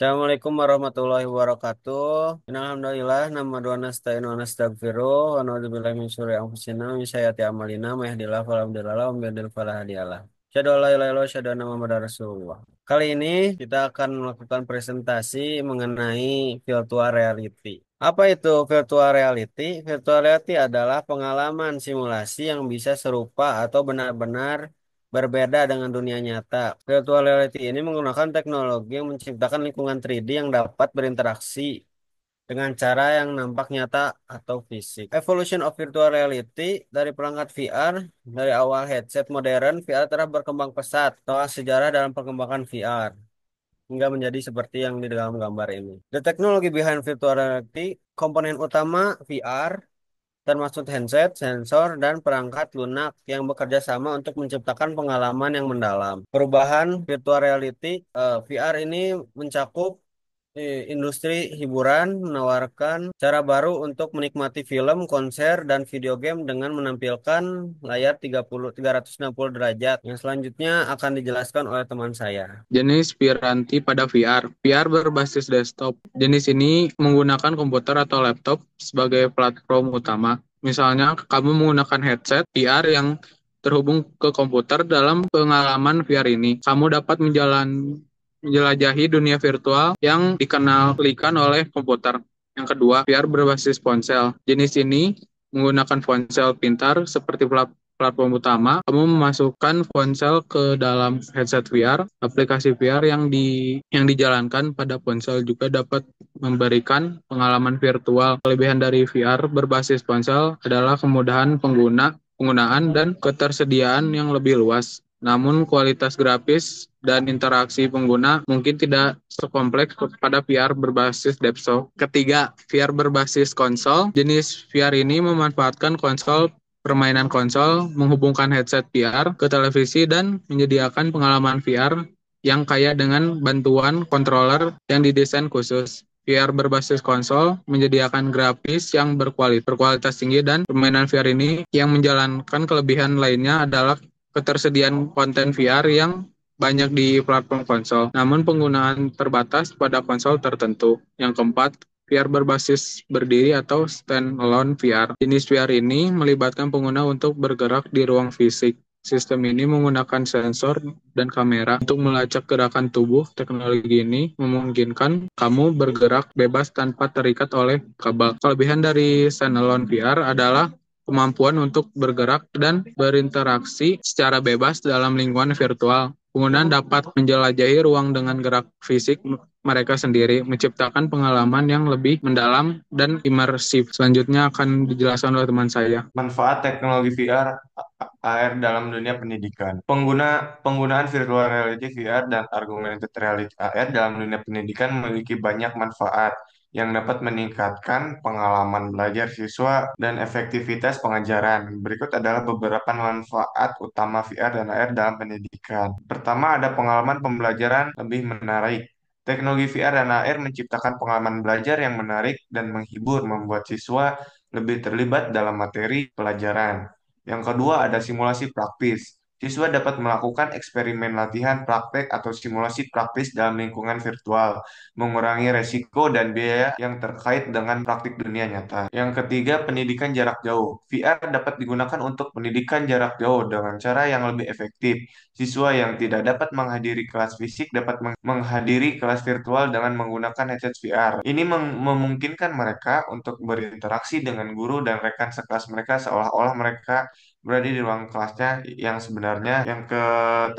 Assalamualaikum warahmatullahi wabarakatuh. Alhamdulillah, nama dua nasta'in wa nasta'gfiruh, wa na'udzubillahi min syururi anfusina, wa min sayyiati a'malina, may yahdihillahu fala mudhillalah, wa may yudhlil fala hadiyalah. Asyhadu an la ilaha illallah, asyhadu anna Muhammadar Rasulullah. Kali ini kita akan melakukan presentasi mengenai virtual reality. Apa itu virtual reality? Virtual reality adalah pengalaman simulasi yang bisa serupa atau benar-benar berbeda dengan dunia nyata. Virtual reality ini menggunakan teknologi yang menciptakan lingkungan 3D yang dapat berinteraksi dengan cara yang nampak nyata atau fisik. Evolution of virtual reality dari perangkat VR, dari awal headset modern, VR telah berkembang pesat. Telah sejarah dalam perkembangan VR hingga menjadi seperti yang di dalam gambar ini. The technology behind virtual reality, komponen utama VR termasuk headset, sensor, dan perangkat lunak yang bekerja sama untuk menciptakan pengalaman yang mendalam. Perubahan virtual reality VR ini mencakup industri hiburan, menawarkan cara baru untuk menikmati film, konser, dan video game dengan menampilkan layar 360 derajat. Yang selanjutnya akan dijelaskan oleh teman saya. Jenis Piranti pada VR. VR berbasis desktop. Jenis ini menggunakan komputer atau laptop sebagai platform utama. Misalnya, kamu menggunakan headset VR yang terhubung ke komputer. Dalam pengalaman VR ini, kamu dapat menjelajahi dunia virtual yang dikenalikan oleh komputer. Yang kedua, VR berbasis ponsel. Jenis ini menggunakan ponsel pintar seperti platform utama. Kamu memasukkan ponsel ke dalam headset VR. Aplikasi VR yang dijalankan pada ponsel juga dapat memberikan pengalaman virtual. Kelebihan dari VR berbasis ponsel adalah kemudahan penggunaan dan ketersediaan yang lebih luas. Namun kualitas grafis dan interaksi pengguna mungkin tidak sekompleks pada VR berbasis desktop. Ketiga, VR berbasis konsol. Jenis VR ini memanfaatkan permainan konsol, menghubungkan headset VR ke televisi dan menyediakan pengalaman VR yang kaya dengan bantuan controller yang didesain khusus. VR berbasis konsol menyediakan grafis yang berkualitas tinggi, dan permainan VR ini yang menjalankan kelebihan lainnya adalah ketersediaan konten VR yang banyak di platform konsol, namun penggunaan terbatas pada konsol tertentu. Yang keempat, VR berbasis berdiri atau standalone VR. Jenis VR ini melibatkan pengguna untuk bergerak di ruang fisik. Sistem ini menggunakan sensor dan kamera untuk melacak gerakan tubuh. Teknologi ini memungkinkan kamu bergerak bebas tanpa terikat oleh kabel. Kelebihan dari standalone VR adalah kemampuan untuk bergerak dan berinteraksi secara bebas dalam lingkungan virtual. Pengguna dapat menjelajahi ruang dengan gerak fisik mereka sendiri, menciptakan pengalaman yang lebih mendalam dan imersif. Selanjutnya akan dijelaskan oleh teman saya. Manfaat teknologi VR AR dalam dunia pendidikan. Penggunaan virtual reality VR dan augmented reality AR dalam dunia pendidikan memiliki banyak manfaat yang dapat meningkatkan pengalaman belajar siswa dan efektivitas pengajaran. Berikut adalah beberapa manfaat utama VR dan AR dalam pendidikan. Pertama, ada pengalaman pembelajaran lebih menarik. Teknologi VR dan AR menciptakan pengalaman belajar yang menarik dan menghibur, membuat siswa lebih terlibat dalam materi pelajaran. Yang kedua, ada simulasi praktis. Siswa dapat melakukan eksperimen latihan praktek atau simulasi praktis dalam lingkungan virtual, mengurangi resiko dan biaya yang terkait dengan praktik dunia nyata. Yang ketiga, pendidikan jarak jauh. VR dapat digunakan untuk pendidikan jarak jauh dengan cara yang lebih efektif. Siswa yang tidak dapat menghadiri kelas fisik dapat menghadiri kelas virtual dengan menggunakan headset VR. Ini memungkinkan mereka untuk berinteraksi dengan guru dan rekan sekelas mereka seolah-olah mereka berada di ruang kelasnya yang sebenarnya. Yang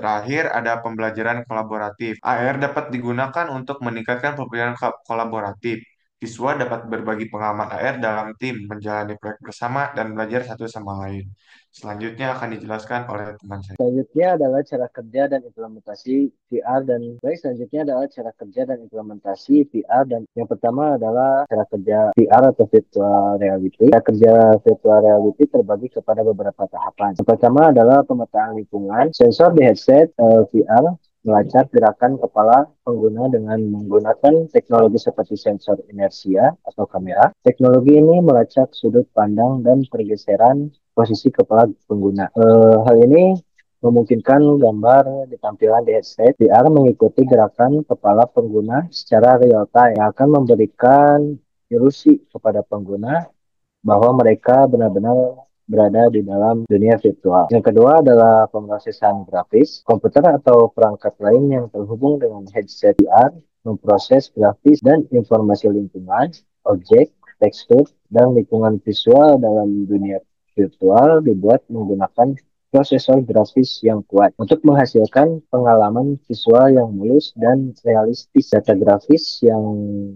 terakhir ada pembelajaran kolaboratif. AR dapat digunakan untuk meningkatkan pembelajaran kolaboratif. Siswa dapat berbagi pengalaman AR dalam tim, menjalani proyek bersama, dan belajar satu sama lain. Selanjutnya akan dijelaskan oleh teman saya. Selanjutnya adalah cara kerja dan implementasi VR dan baik selanjutnya adalah cara kerja dan implementasi VR dan yang pertama adalah cara kerja VR atau virtual reality. Cara kerja virtual reality terbagi kepada beberapa tahapan. Yang pertama adalah pemetaan lingkungan. Sensor di headset VR melacak gerakan kepala pengguna dengan menggunakan teknologi seperti sensor inersia atau kamera. Teknologi ini melacak sudut pandang dan pergeseran posisi kepala pengguna. Hal ini memungkinkan gambar ditampilkan di headset. VR mengikuti gerakan kepala pengguna secara real time yang akan memberikan ilusi kepada pengguna bahwa mereka benar-benar berada di dalam dunia virtual. Yang kedua adalah pemrosesan grafis. Komputer atau perangkat lain yang terhubung dengan headset VR memproses grafis dan informasi lingkungan, objek, tekstur, dan lingkungan visual dalam dunia virtual dibuat menggunakan prosesor grafis yang kuat untuk menghasilkan pengalaman visual yang mulus dan realistis. Data grafis yang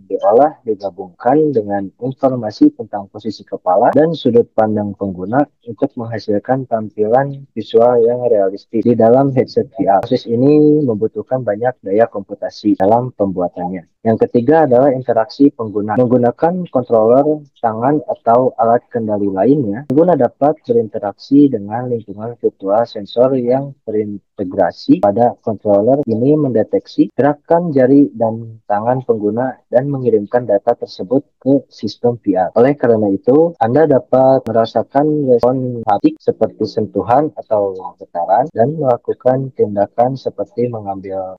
diolah digabungkan dengan informasi tentang posisi kepala dan sudut pandang pengguna untuk menghasilkan tampilan visual yang realistis di dalam headset VR. Proses ini membutuhkan banyak daya komputasi dalam pembuatannya. Yang ketiga adalah interaksi pengguna. Menggunakan controller, tangan, atau alat kendali lainnya, pengguna dapat berinteraksi dengan lingkungan virtual. Sensor yang terintegrasi pada controller ini mendeteksi gerakan jari dan tangan pengguna dan mengirimkan data tersebut ke sistem VR. Oleh karena itu, Anda dapat merasakan respon haptik seperti sentuhan atau getaran dan melakukan tindakan seperti mengambil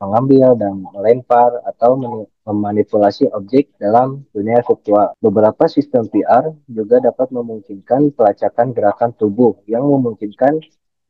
dan melempar atau memanipulasi objek dalam dunia virtual. Beberapa sistem VR juga dapat memungkinkan pelacakan gerakan tubuh yang memungkinkan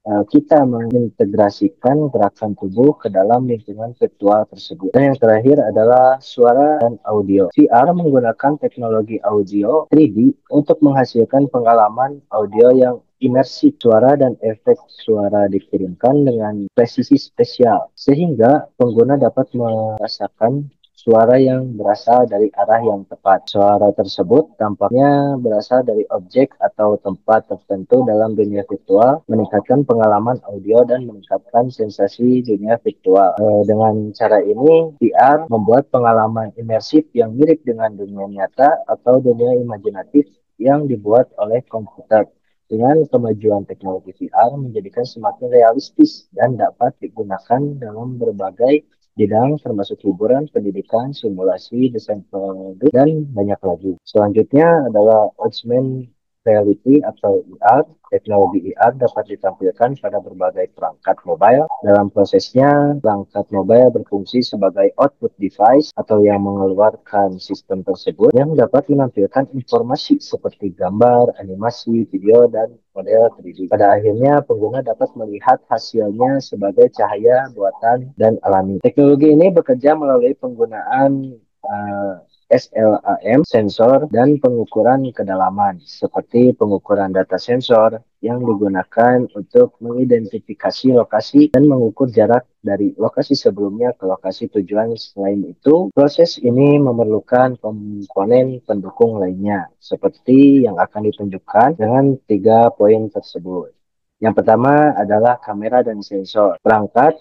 kita mengintegrasikan gerakan tubuh ke dalam lingkungan virtual tersebut. Dan yang terakhir adalah suara dan audio. VR menggunakan teknologi audio 3D untuk menghasilkan pengalaman audio yang imersif. Suara dan efek suara dikirimkan dengan presisi spesial, sehingga pengguna dapat merasakan suara yang berasal dari arah yang tepat. Suara tersebut tampaknya berasal dari objek atau tempat tertentu dalam dunia virtual, meningkatkan pengalaman audio dan meningkatkan sensasi dunia virtual. Dengan cara ini, VR membuat pengalaman imersif yang mirip dengan dunia nyata atau dunia imajinatif yang dibuat oleh komputer. Dengan kemajuan teknologi VR menjadikan semakin realistis dan dapat digunakan dalam berbagai bidang termasuk hiburan, pendidikan, simulasi, desain produk, dan banyak lagi. Selanjutnya adalah augmented reality atau VR. Teknologi VR dapat ditampilkan pada berbagai perangkat mobile. Dalam prosesnya, perangkat mobile berfungsi sebagai output device atau yang mengeluarkan sistem tersebut yang dapat menampilkan informasi seperti gambar, animasi, video, dan model 3D. Pada akhirnya, pengguna dapat melihat hasilnya sebagai cahaya buatan dan alami. Teknologi ini bekerja melalui penggunaan SLAM, sensor, dan pengukuran kedalaman, seperti pengukuran data sensor yang digunakan untuk mengidentifikasi lokasi dan mengukur jarak dari lokasi sebelumnya ke lokasi tujuan. Selain itu, proses ini memerlukan komponen pendukung lainnya, seperti yang akan ditunjukkan dengan 3 poin tersebut. Yang pertama adalah kamera dan sensor. Perangkat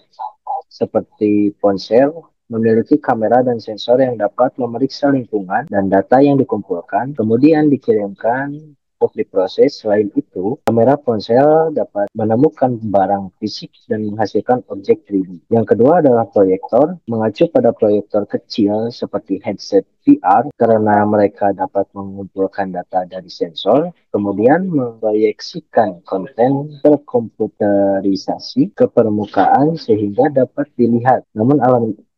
seperti ponsel memiliki kamera dan sensor yang dapat memeriksa lingkungan dan data yang dikumpulkan, kemudian dikirimkan untuk diproses. Selain itu, kamera ponsel dapat menemukan barang fisik dan menghasilkan objek 3D. Yang kedua adalah proyektor, mengacu pada proyektor kecil seperti headset VR karena mereka dapat mengumpulkan data dari sensor, kemudian memproyeksikan konten terkomputerisasi ke permukaan sehingga dapat dilihat.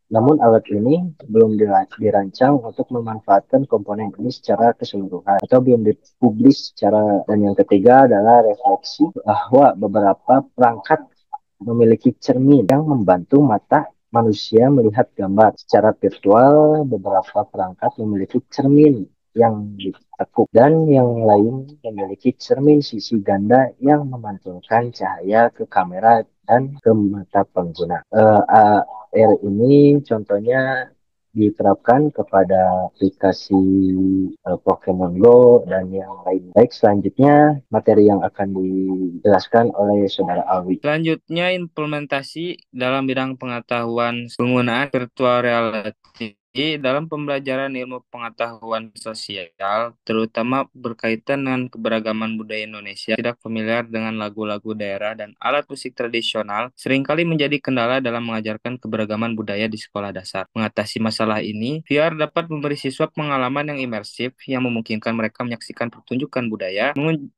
Namun alat ini belum dirancang untuk memanfaatkan komponen ini secara keseluruhan atau belum dipublis secara. Dan yang ketiga adalah refleksi, bahwa beberapa perangkat memiliki cermin yang membantu mata manusia melihat gambar secara virtual. Beberapa perangkat memiliki cermin yang ditekuk dan yang lain memiliki cermin sisi ganda yang memantulkan cahaya ke kamera dan ke mata pengguna. AR ini contohnya diterapkan kepada aplikasi Pokemon Go dan yang lain. Baik, selanjutnya materi yang akan dijelaskan oleh Saudara Alwi. Selanjutnya, implementasi dalam bidang pengetahuan penggunaan virtual reality dalam pembelajaran ilmu pengetahuan sosial, terutama berkaitan dengan keberagaman budaya Indonesia. Tidak familiar dengan lagu-lagu daerah dan alat musik tradisional seringkali menjadi kendala dalam mengajarkan keberagaman budaya di sekolah dasar. Mengatasi masalah ini, VR dapat memberi siswa pengalaman yang imersif yang memungkinkan mereka menyaksikan pertunjukan budaya,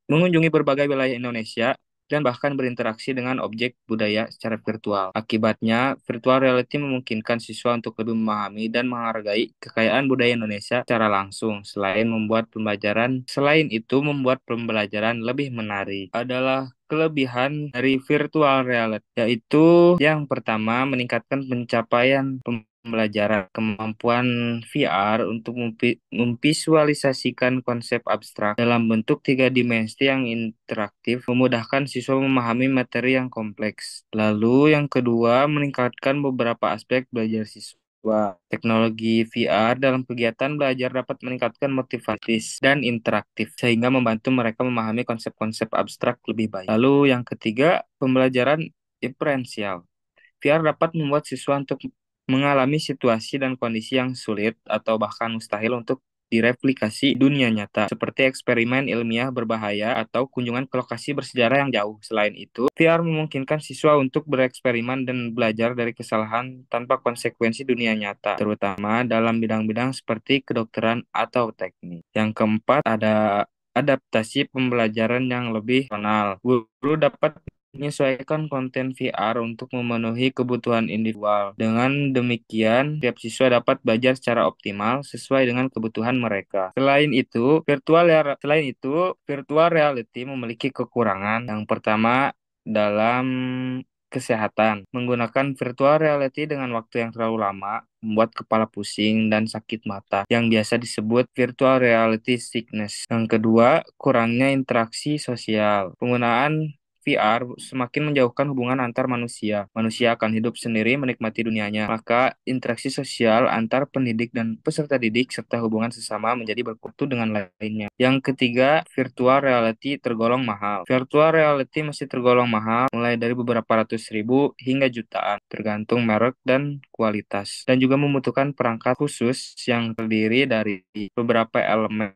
mengunjungi berbagai wilayah Indonesia, dan bahkan berinteraksi dengan objek budaya secara virtual. Akibatnya, virtual reality memungkinkan siswa untuk lebih memahami dan menghargai kekayaan budaya Indonesia secara langsung. Selain itu membuat pembelajaran lebih menarik. Adalah kelebihan dari virtual reality, yaitu yang pertama meningkatkan pencapaian pembelajaran. Kemampuan VR untuk memvisualisasikan konsep abstrak dalam bentuk tiga dimensi yang interaktif memudahkan siswa memahami materi yang kompleks. Lalu yang kedua, meningkatkan beberapa aspek belajar siswa. Teknologi VR dalam kegiatan belajar dapat meningkatkan motivasi dan interaktif sehingga membantu mereka memahami konsep-konsep abstrak lebih baik. Lalu yang ketiga, pembelajaran diferensial. VR dapat membuat siswa untuk mengalami situasi dan kondisi yang sulit atau bahkan mustahil untuk direplikasi dunia nyata, seperti eksperimen ilmiah berbahaya atau kunjungan ke lokasi bersejarah yang jauh. Selain itu, VR memungkinkan siswa untuk bereksperimen dan belajar dari kesalahan tanpa konsekuensi dunia nyata, terutama dalam bidang-bidang seperti kedokteran atau teknik. Yang keempat, ada adaptasi pembelajaran yang lebih personal. Guru dapat menyesuaikan konten VR untuk memenuhi kebutuhan individual. Dengan demikian, setiap siswa dapat belajar secara optimal sesuai dengan kebutuhan mereka. Selain itu, virtual reality memiliki kekurangan. Yang pertama, dalam kesehatan. Menggunakan virtual reality dengan waktu yang terlalu lama membuat kepala pusing dan sakit mata, yang biasa disebut virtual reality sickness. Yang kedua, kurangnya interaksi sosial. Penggunaan VR semakin menjauhkan hubungan antar manusia. Manusia akan hidup sendiri menikmati dunianya. Maka interaksi sosial antar pendidik dan peserta didik serta hubungan sesama menjadi berkutu dengan lainnya. Yang ketiga, virtual reality tergolong mahal. Virtual reality masih tergolong mahal, mulai dari beberapa ratus ribu hingga jutaan, tergantung merek dan kualitas. Dan juga membutuhkan perangkat khusus yang terdiri dari beberapa elemen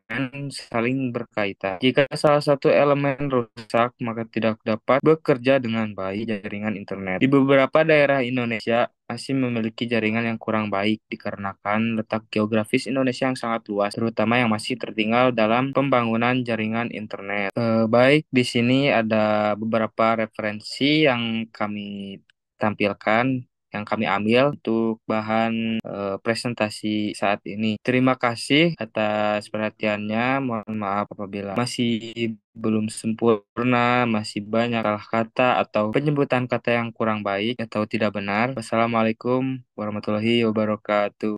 saling berkaitan. Jika salah satu elemen rusak, maka tidak dapat bekerja dengan baik jaringan internet. Di beberapa daerah Indonesia masih memiliki jaringan yang kurang baik dikarenakan letak geografis Indonesia yang sangat luas, terutama yang masih tertinggal dalam pembangunan jaringan internet. Baik, di sini ada beberapa referensi yang kami tampilkan, yang kami ambil untuk bahan presentasi saat ini. Terima kasih atas perhatiannya. Mohon maaf apabila masih belum sempurna, masih banyak salah kata atau penyebutan kata yang kurang baik atau tidak benar. Wassalamualaikum warahmatullahi wabarakatuh.